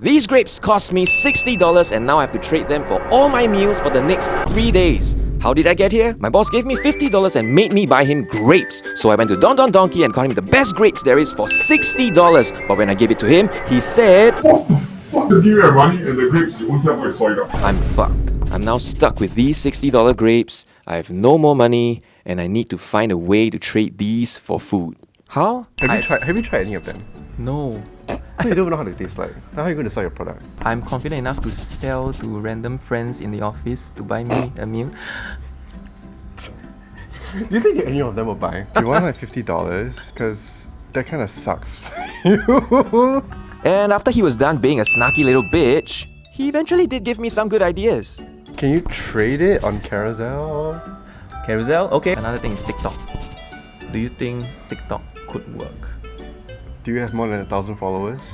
These grapes cost me $60 and now I have to trade them for all my meals for the next 3 days. How did I get here? My boss gave me $50 and made me buy him grapes. So I went to Don Don Donkey and got him the best grapes there is for $60. But when I gave it to him, he said, "What the fuck? You give me money and the grapes you won't have soil up." I'm fucked. I'm now stuck with these $60 grapes. I have no more money and I need to find a way to trade these for food. How? Have you tried any of them? No. So you don't even know how they taste like. How are you going to sell your product? I'm confident enough to sell to random friends in the office to buy me a meal. Do you think any of them will buy? Do you want like $50? Because that kind of sucks for you. And after he was done being a snarky little bitch, he eventually did give me some good ideas. Can you trade it on Carousel? Carousel? Okay. Another thing is TikTok. Do you think TikTok could work? Do you have more than 1,000 followers?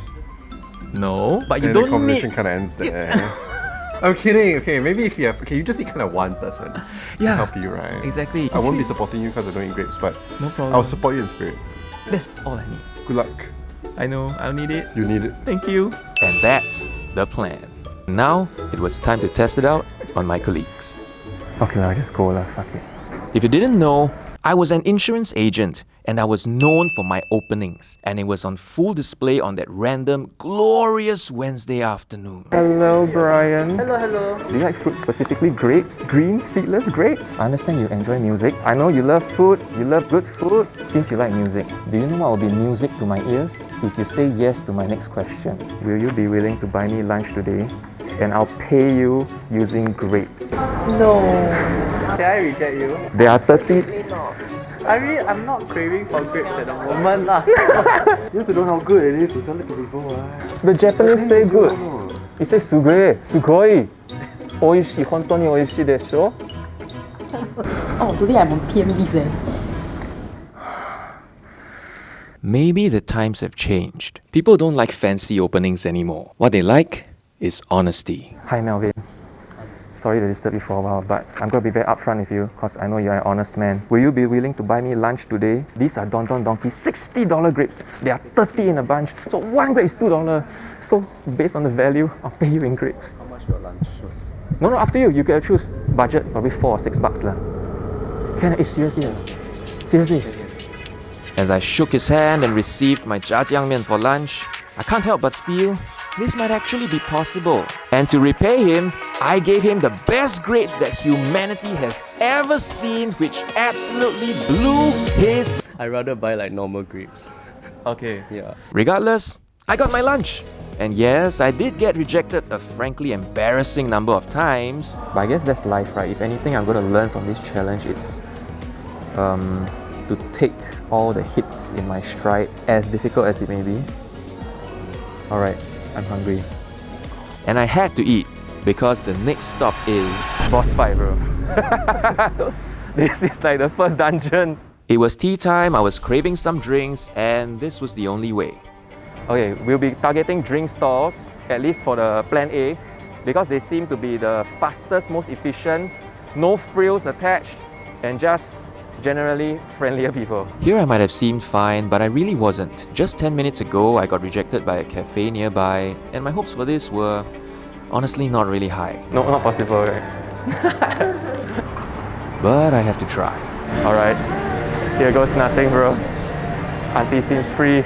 No, but you And don't the conversation need... kind of ends there. I'm kidding. Okay, maybe if you have... Okay, you just need kind of one person to help you, right? Exactly. I won't be supporting you because I don't eat grapes, but No problem. I'll support you in spirit. That's all I need. Good luck. I know, I'll need it. You need it. Thank you. And that's the plan. Now, it was time to test it out on my colleagues. Okay, I'll just go lah. Fuck it. If you didn't know, I was an insurance agent and I was known for my openings, and it was on full display on that random, glorious Wednesday afternoon. Hello, Brian. Hello. Do you like fruit, specifically grapes? Green, seedless grapes? I understand you enjoy music. I know you love food. You love good food. Since you like music, do you know what will be music to my ears? If you say yes to my next question, will you be willing to buy me lunch today? And I'll pay you using grapes. No. Can I reject you? There are 30... I'm not craving for grapes at the moment lah. You have to know how good it is to sell it to people, right? The Japanese say good. It says sugoi, sugoi. Oishi, hontoni oishi desho. Oh, today I'm on PMB then. Maybe the times have changed. People don't like fancy openings anymore. What they like is honesty. Hi Melvin. Sorry to disturb you for a while, but I'm going to be very upfront with you because I know you're an honest man. Will you be willing to buy me lunch today? These are Don Don Donkey $60 grapes. There are 30 in a bunch. So one grape is $2. So based on the value, I'll pay you in grapes. How much your lunch? No, up to you. You can choose. Budget probably $4 or $6 lah. Can I? Seriously? Seriously? As I shook his hand and received my jjiangmian for lunch, I can't help but feel this might actually be possible. And to repay him, I gave him the best grapes that humanity has ever seen, which absolutely blew his... I'd rather buy like normal grapes. Okay. Yeah. Regardless, I got my lunch. And yes, I did get rejected a frankly embarrassing number of times. But I guess that's life, right? If anything I'm going to learn from this challenge, it's to take all the hits in my stride, as difficult as it may be. Alright, I'm hungry. And I had to eat because the next stop is... Boss fight, bro. This is like the first dungeon. It was tea time, I was craving some drinks, and this was the only way. Okay, we'll be targeting drink stalls, at least for the plan A, because they seem to be the fastest, most efficient, no frills attached, and just generally friendlier people. Here I might have seemed fine, but I really wasn't. Just 10 minutes ago, I got rejected by a cafe nearby, and my hopes for this were honestly not really high. No, not possible, right? But I have to try. Alright, here goes nothing, bro. Auntie seems free.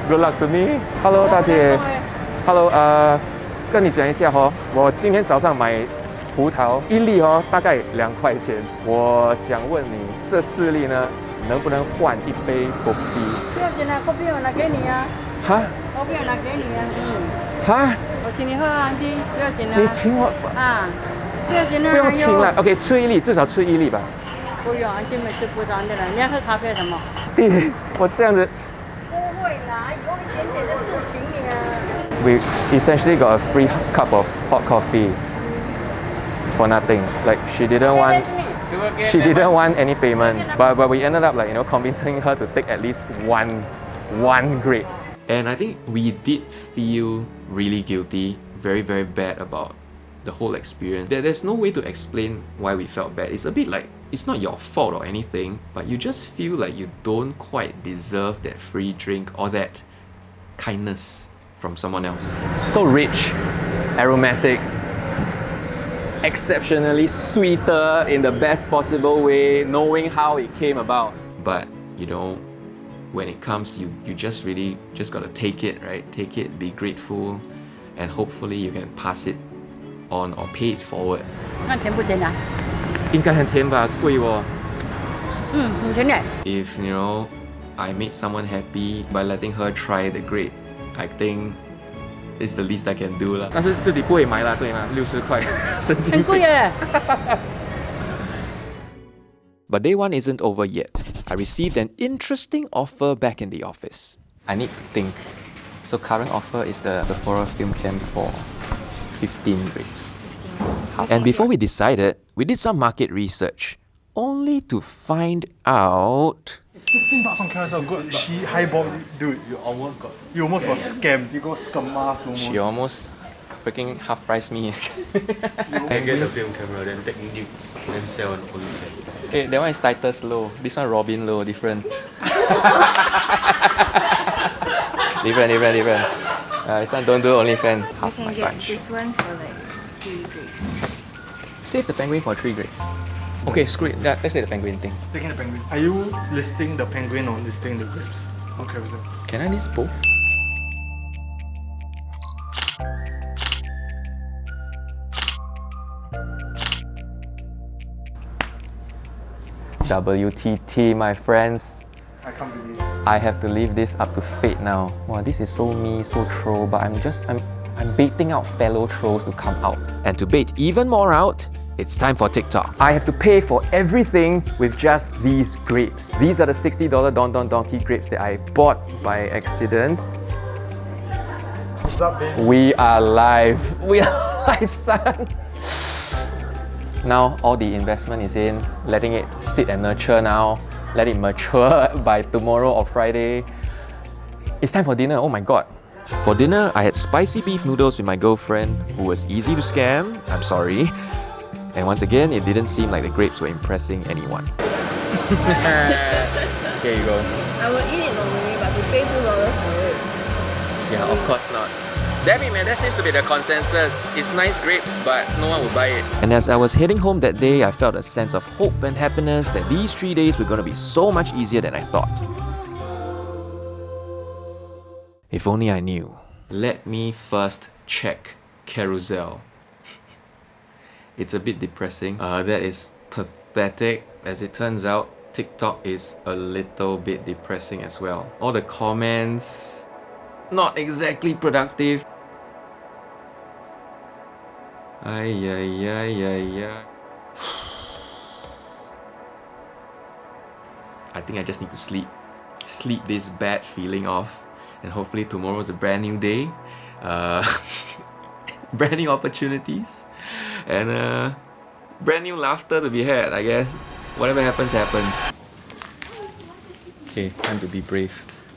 Good luck to me. Hello, 大姐。Hello, 跟你讲一下哦，我今天早上买葡萄1粒哦，大概2块钱。我想问你，这4粒呢，能不能换一杯果啤？不要紧啦，我不用拿给你啊。哈？我不用拿给你啊。哈？我请你喝啊，弟，不要紧啦。你请我啊？不要紧啦。不用请了。OK， 吃1粒，至少吃1粒吧。不用，安弟没吃葡萄的了。你要喝咖啡什么？弟，我这样子。不会啦，有一点点的事情你啊。We essentially got a free cup of hot coffee for nothing. Like she didn't want any payment, but we ended up convincing her to take at least one grape. And I think we did feel really guilty, very, very bad about the whole experience. There's no way to explain why we felt bad. It's a bit like, it's not your fault or anything, but you just feel like you don't quite deserve that free drink or that kindness from someone else. So rich, aromatic, exceptionally sweeter in the best possible way, knowing how it came about. But you know, when it comes, you just really just gotta take it, right? Take it, be grateful, and hopefully you can pass it on or pay it forward. 那甜不甜啊？应该很甜吧，贵哦。很甜的。 If you know, I made someone happy by letting her try the grape, I think it's the least I can do 啦。但是自己不会买啦，对吗？60块，神经病。很贵耶。 But day one isn't over yet. I received an interesting offer back in the office. I need to think. So current offer is the Sephora Film Camp for 15 grapes. And before we decided, we did some market research, only to find out... $15 on Carousel, good cheap, highball, dude. You almost got scammed. You got scam masked almost. She almost freaking half priced me. And get the film camera, then take nudes, then sell on OnlyFans. Okay, that one is Titus Low. This one Robin Low, different. different. This one don't do OnlyFans. You Half can my get bunch. this one for like 3 grapes. Save the penguin for 3 grapes. Okay, screw it. Let's say the penguin thing. Taking the penguin. Are you listing the penguin or listing the grapes on Carousel? Can I list both? WTT, my friends. I can't believe it. I have to leave this up to fate now. Wow, this is so me, so troll, but I'm baiting out fellow trolls to come out. And to bait even more out, it's time for TikTok. I have to pay for everything with just these grapes. These are the $60 Don Don Donkey grapes that I bought by accident. What's up, babe? We are live. We are live, son. Now all the investment is in letting it sit and nurture now. Let it mature by tomorrow or Friday. It's time for dinner, oh my god. For dinner, I had spicy beef noodles with my girlfriend, who was easy to scam, I'm sorry. And once again, it didn't seem like the grapes were impressing anyone. Here you go. I will eat it normally, but to pay $2 for it. Yeah, of course not. Damn it, man, that seems to be the consensus. It's nice grapes, but no one will buy it. And as I was heading home that day, I felt a sense of hope and happiness that these 3 days were going to be so much easier than I thought. If only I knew. Let me first check Carousel. It's a bit depressing. That is pathetic. As it turns out, TikTok is a little bit depressing as well. All the comments, not exactly productive. I think I just need to sleep. Sleep this bad feeling off. And hopefully tomorrow's a brand new day. Brand new opportunities. And brand new laughter to be had, I guess. Whatever happens, happens. Okay, time to be brave.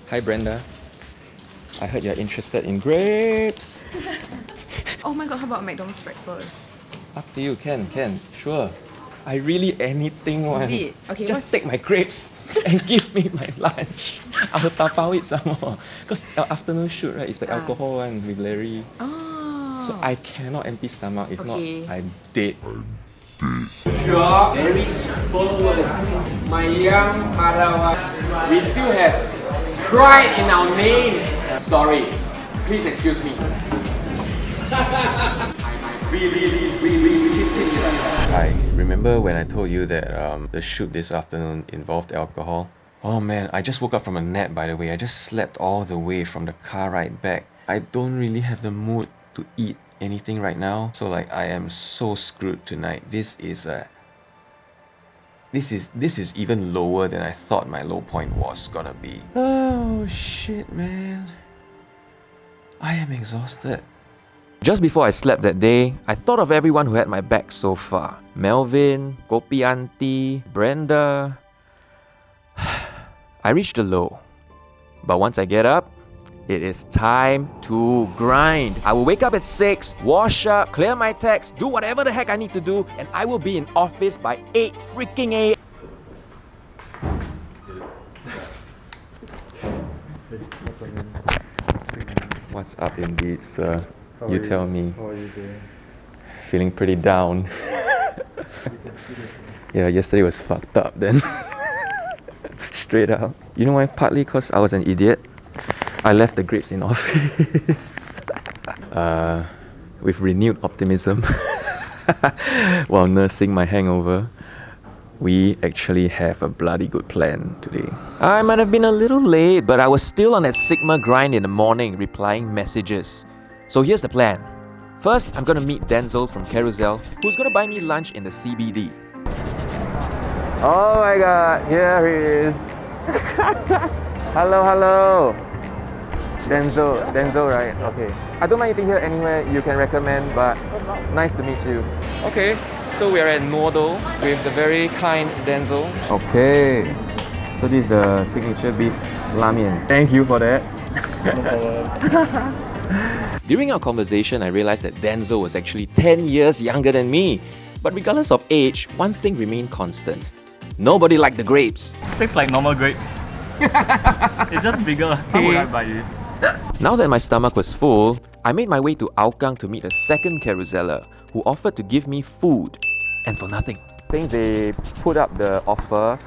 Hi Brenda. I heard you're interested in grapes. Oh my god, how about McDonald's breakfast? Up to you, can, sure. I really anything want. Is it? Okay, just take my grapes and give me my lunch. I will tapao it some more. Because our afternoon shoot, right, is the alcohol one with Larry. Oh. So I cannot empty stomach. If Okay. not, I'm dead. Mary's followers, my young Padawan. We still have pride in our names. Sorry, please excuse me. I remember when I told you that the shoot this afternoon involved alcohol. Oh man, I just woke up from a nap, by the way. I just slept all the way from the car ride back. I don't really have the mood to eat anything right now. So like I am so screwed tonight. This is even lower than I thought my low point was gonna be. Oh shit, man. I am exhausted. Just before I slept that day, I thought of everyone who had my back so far. Melvin, Kopi Auntie, Brenda. I reached a low. But once I get up, it is time to grind. I will wake up at 6, wash up, clear my text, do whatever the heck I need to do, and I will be in office by 8 freaking a.m. What's up indeed, sir? How You are tell me. How are you doing? Feeling pretty down. Yeah, yesterday was fucked up then. Straight out. You know why? Partly because I was an idiot. I left the grapes in office. With renewed optimism. While nursing my hangover. We actually have a bloody good plan today. I might have been a little late, but I was still on that Sigma grind in the morning replying messages. So here's the plan. First, I'm gonna meet Denzel from Carousel, who's gonna buy me lunch in the CBD. Oh my god, here he is. Hello. Denzel, right? Okay. I don't mind eating here anywhere you can recommend, but nice to meet you. Okay, so we are at Noodle with the very kind Denzel. Okay. So this is the signature beef ramen. Thank you for that. During our conversation, I realized that Denzel was actually 10 years younger than me. But regardless of age, one thing remained constant. Nobody liked the grapes. Tastes like normal grapes. It's just bigger. How would I buy it? Now that my stomach was full, I made my way to Hougang to meet a second carouseller who offered to give me food, and for nothing. I think they put up the offer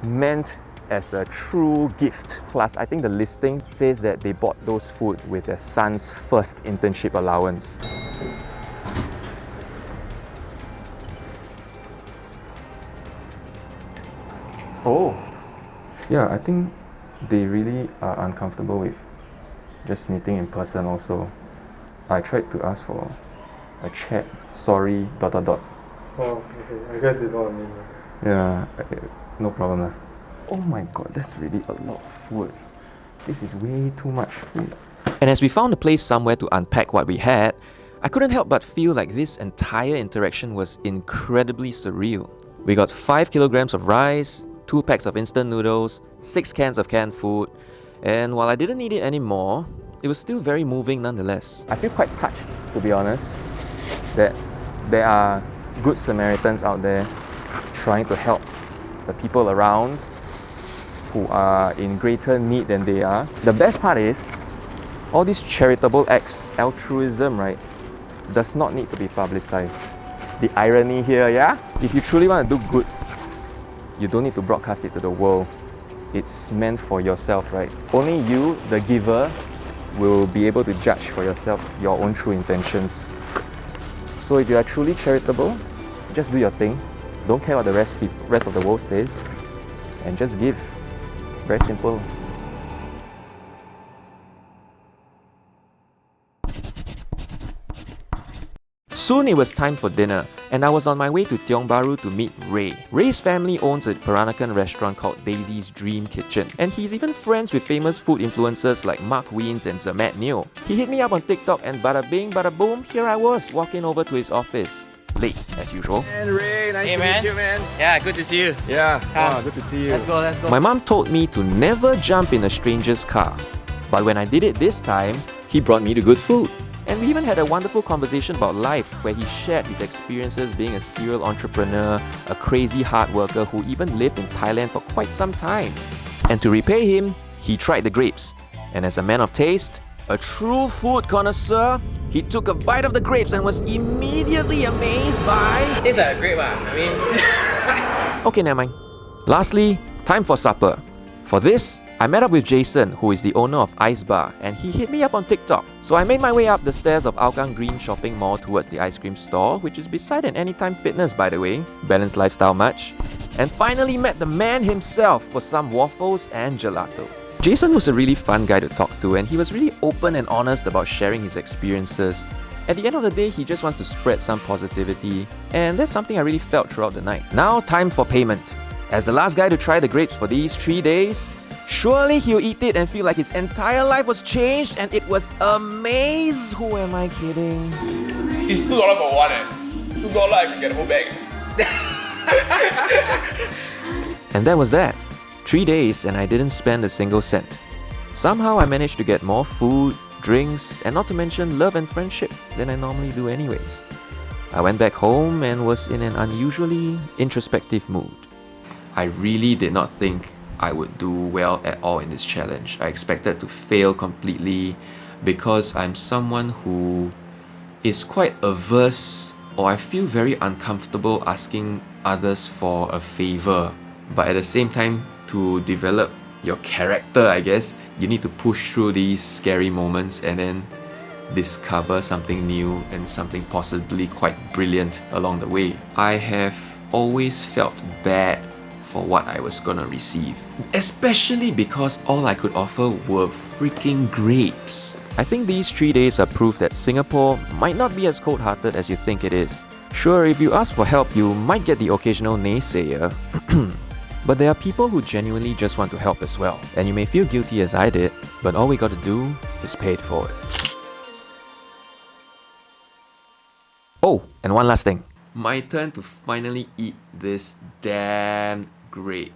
meant as a true gift. Plus, I think the listing says that they bought those food with their son's first internship allowance. Oh, yeah, I think they really are uncomfortable with just meeting in person also. I tried to ask for a chat, sorry, ... Oh, okay. I guess they don't mean that. Yeah, no problem lah. Oh my god, that's really a lot of food. This is way too much food. And as we found a place somewhere to unpack what we had, I couldn't help but feel like this entire interaction was incredibly surreal. We got 5 kilograms of rice, 2 packs of instant noodles, 6 cans of canned food, and while I didn't need it anymore, it was still very moving nonetheless. I feel quite touched, to be honest, that there are good Samaritans out there trying to help the people around who are in greater need than they are. The best part is, all these charitable acts, altruism, right, does not need to be publicized. The irony here, yeah? If you truly want to do good, you don't need to broadcast it to the world. It's meant for yourself, right? Only you, the giver, will be able to judge for yourself your own true intentions. So if you are truly charitable, just do your thing. Don't care what the rest of the world says, and just give. Very simple. Soon it was time for dinner, and I was on my way to Tiong Bahru to meet Ray. Ray's family owns a Peranakan restaurant called Daisy's Dream Kitchen, and he's even friends with famous food influencers like Mark Wiens and Zermatt Neo. He hit me up on TikTok, and bada bing, bada boom, here I was, walking over to his office. Late, as usual. And Ray, nice to meet you, man. Yeah, good to see you. Yeah, good to see you. Let's go. My mom told me to never jump in a stranger's car, but when I did it this time, he brought me to good food. And we even had a wonderful conversation about life where he shared his experiences being a serial entrepreneur, a crazy hard worker who even lived in Thailand for quite some time. And to repay him, he tried the grapes. And as a man of taste, a true food connoisseur, he took a bite of the grapes and was immediately amazed by... Tastes like a grape, I mean... Okay, never mind. Lastly, time for supper. For this, I met up with Jason, who is the owner of Ice Bar, and he hit me up on TikTok. So I made my way up the stairs of Hougang Green Shopping Mall towards the ice cream store, which is beside an Anytime Fitness, by the way. Balanced lifestyle much? And finally met the man himself for some waffles and gelato. Jason was a really fun guy to talk to, and he was really open and honest about sharing his experiences. At the end of the day, he just wants to spread some positivity, and that's something I really felt throughout the night. Now, time for payment. As the last guy to try the grapes for these 3 days, surely he'll eat it and feel like his entire life was changed and it was amazing. Who am I kidding? It's $2 for one, $2 I can get a whole bag. And that was that. 3 days and I didn't spend a single cent. Somehow I managed to get more food, drinks, and not to mention love and friendship than I normally do anyways. I went back home and was in an unusually introspective mood. I really did not think I would do well at all in this challenge. I expected to fail completely. because I'm someone who is quite averse, or I feel very uncomfortable asking others for a favor. But at the same time, to develop your character, I guess, you need to push through these scary moments and then discover something new and something possibly quite brilliant along the way. I have always felt bad for what I was gonna receive, especially because all I could offer were freaking grapes. I think these 3 days are proof that Singapore might not be as cold-hearted as you think it is. Sure, if you ask for help, you might get the occasional naysayer, but there are people who genuinely just want to help as well. And you may feel guilty as I did, but all we gotta do is pay it forward. Oh, and one last thing. My turn to finally eat this damn grape.